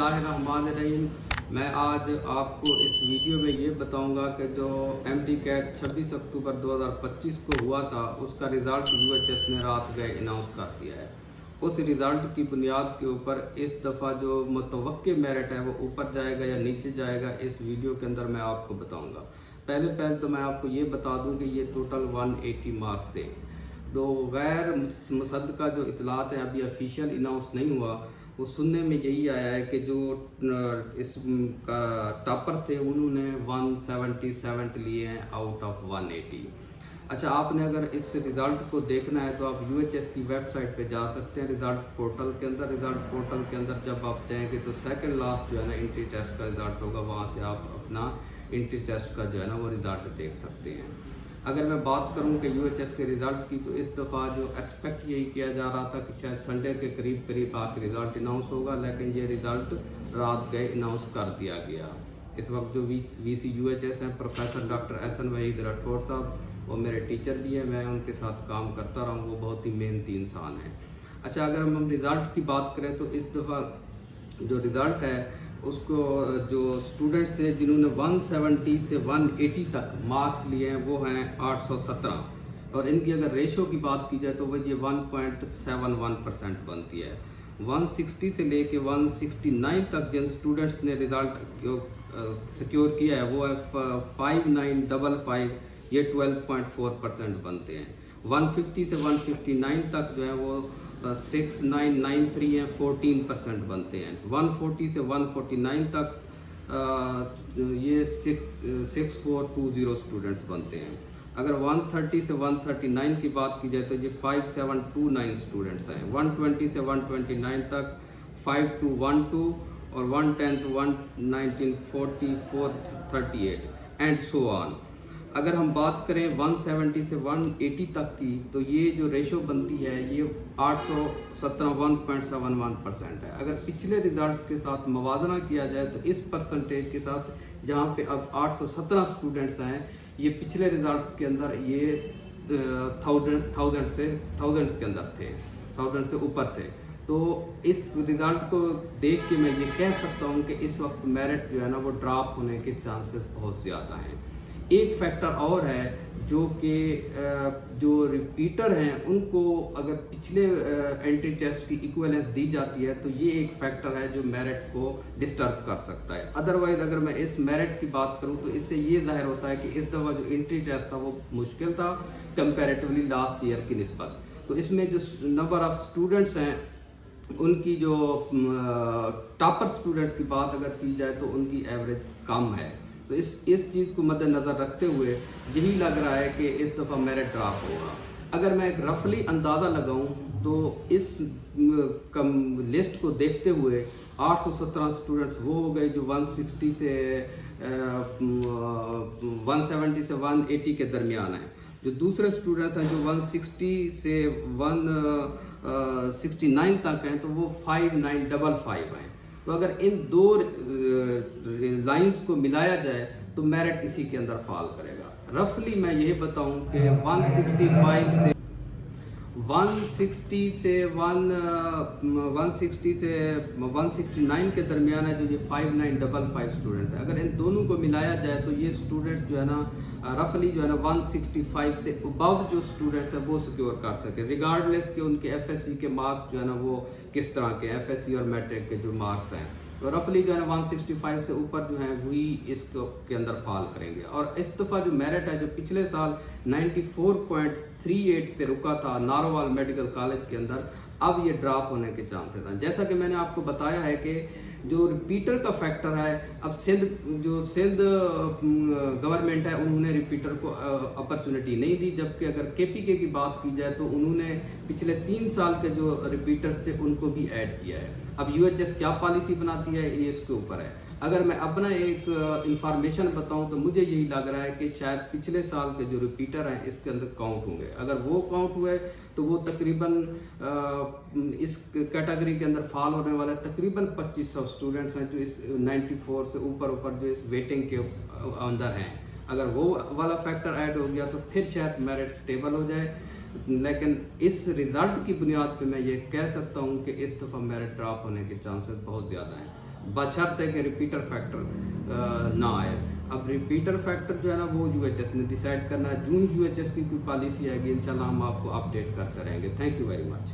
बिस्मिल्लाहिर्रहमानिर्रहीम। मैं आज आपको इस वीडियो में ये बताऊंगा कि जो एमडी कैट 26 अक्टूबर 2025 को हुआ था उसका रिज़ल्ट यूएचएस ने रात गए अनाउंस कर दिया है। उस रिज़ल्ट की बुनियाद के ऊपर इस दफ़ा जो मुतवक्के मेरिट है वो ऊपर जाएगा या नीचे जाएगा, इस वीडियो के अंदर मैं आपको बताऊँगा। पहले तो मैं आपको ये बता दूँ कि ये टोटल 180 मार्क्स थे। तो गैर मुसद्दक़ा जो इतलात है, अभी ऑफिशियल अनाउंस नहीं हुआ, वो सुनने में यही आया है कि जो इस का टॉपर थे उन्होंने 177 लिए हैं आउट ऑफ 180। अच्छा, आपने अगर इस रिज़ल्ट को देखना है तो आप यूएचएस की वेबसाइट पे जा सकते हैं। रिज़ल्ट पोर्टल के अंदर जब आप जाएंगे तो सेकंड लास्ट जो है ना एंट्री टेस्ट का रिज़ल्ट होगा, वहाँ से आप अपना एंट्री टेस्ट का जो है ना वो रिज़ल्ट देख सकते हैं। अगर मैं बात करूं कि यूएचएस के रिज़ल्ट की, तो इस दफ़ा जो एक्सपेक्ट यही किया जा रहा था कि शायद संडे के करीब आपके रिज़ल्ट अनाउंस होगा, लेकिन ये रिज़ल्ट रात गए अनाउंस कर दिया गया। इस वक्त जो वीसी यूएचएस हैं प्रोफेसर डॉक्टर एहसन वहीद राठौर साहब, वो मेरे टीचर भी हैं, मैं उनके साथ काम करता रहा हूँ, वो बहुत ही मेहनती इंसान हैं। अच्छा, अगर हम रिज़ल्ट की बात करें तो इस दफ़ा जो रिज़ल्ट है उसको जो स्टूडेंट्स थे जिन्होंने 170 से 180 तक मार्क्स लिए हैं वो हैं 817, और इनकी अगर रेशो की बात की जाए तो वो ये 1.71% बनती है। 160 से लेके 169 तक जिन स्टूडेंट्स ने रिज़ल्ट सिक्योर किया है वो है 5955, ये 12.4% बनते हैं। 150 से 159 तक जो है वो 6993 हैं, 14% बनते हैं। 140 से 149 तक ये 6420 स्टूडेंट्स बनते हैं। अगर 130 से 139 की बात की जाए तो ये 5729 स्टूडेंट्स हैं। 120 से 129 तक 5212, और 110 to 119 4438 एंड सो ऑन। अगर हम बात करें 170 से 180 तक की, तो ये जो रेशो बनती है ये 817 1.71% है। अगर पिछले रिजल्ट के साथ मवाजना किया जाए तो इस परसेंटेज के साथ जहाँ पे अब 817 स्टूडेंट्स हैं, ये पिछले रिजल्ट के अंदर ये थाउजेंड के अंदर थे, 1000 से ऊपर थे। तो इस रिजल्ट को देख के मैं ये कह सकता हूँ कि इस वक्त मेरिट जो है ना वो ड्रॉप होने के चांसेस बहुत ज़्यादा हैं। एक फैक्टर और है जो कि जो रिपीटर हैं उनको अगर पिछले एंट्री टेस्ट की इक्विवेलेंस दी जाती है तो ये एक फैक्टर है जो मेरिट को डिस्टर्ब कर सकता है। अदरवाइज अगर मैं इस मेरिट की बात करूं तो इससे ये जाहिर होता है कि इस दफ़ा जो एंट्री टेस्ट था वो मुश्किल था कंपैरेटिवली लास्ट ईयर की निस्बत। तो इसमें जो नंबर ऑफ स्टूडेंट्स हैं उनकी जो टॉपर स्टूडेंट्स की बात अगर की जाए तो उनकी एवरेज कम है। तो इस चीज़ को मद्देनज़र रखते हुए यही लग रहा है कि इस दफ़ा मेरिट ड्रॉप होगा। अगर मैं एक रफली अंदाज़ा लगाऊं तो इस लिस्ट को देखते हुए 817 स्टूडेंट्स वो हो गए जो 160 से 170 से 180 के दरमियान हैं। जो दूसरे स्टूडेंट्स हैं जो 160 से 169 तक हैं तो वो 5955 हैं। तो अगर इन दो लाइंस को मिलाया जाए तो मेरिट इसी के अंदर फॉल करेगा। रफली मैं यही बताऊं कि 160 से 169 के दरमियान है जो ये 5955 स्टूडेंट्स हैं। अगर इन दोनों को मिलाया जाए तो ये स्टूडेंट्स जो है ना रफली जो है ना 165 से अबव जो स्टूडेंट्स हैं वो सिक्योर कर सके, रिगार्डलेस के उनके एफएससी के मार्क्स जो है ना वो किस तरह के एफएससी और मैट्रिक के जो मार्क्स हैं। तो रफली जो है ना 165 से ऊपर जो है वही इसके अंदर फॉल करेंगे। और इस दफ़ा जो मेरिट है जो पिछले साल 94.38 पे रुका था नारोवाल मेडिकल कॉलेज के अंदर, अब ये ड्रॉप होने के चांसेस हैं। जैसा कि मैंने आपको बताया है कि जो रिपीटर का फैक्टर है, अब सिंध गवर्नमेंट है उन्होंने रिपीटर को अपॉर्चुनिटी नहीं दी, जबकि अगर केपीके की बात की जाए तो उन्होंने पिछले 3 साल के जो रिपीटर्स थे उनको भी ऐड किया है। अब यूएचएस क्या पॉलिसी बनाती है ये इसके ऊपर है। अगर मैं अपना एक इंफॉर्मेशन बताऊं तो मुझे यही लग रहा है कि शायद पिछले साल के जो रिपीटर हैं इसके अंदर काउंट होंगे। अगर वो काउंट हुए तो वो तकरीबन इस कैटेगरी के अंदर फॉल होने वाले तकरीबन 2500 स्टूडेंट्स हैं जो इस 94 से ऊपर जो इस वेटिंग के अंदर हैं। अगर वो वाला फैक्टर ऐड हो गया तो फिर शायद मेरिट स्टेबल हो जाए। लेकिन इस रिजल्ट की बुनियाद पे मैं ये कह सकता हूँ कि इस दफ़ा मेरिट ड्रॉप होने के चांसेस बहुत ज़्यादा हैं। बशर्ते कि रिपीटर फैक्टर ना आए। अब रिपीटर फैक्टर जो है ना वो यूएचएस ने डिसाइड करना है। जो ही यूएचएस की कोई पॉलिसी आएगी इंशाल्लाह हम आपको अपडेट करते रहेंगे। Thank you very much.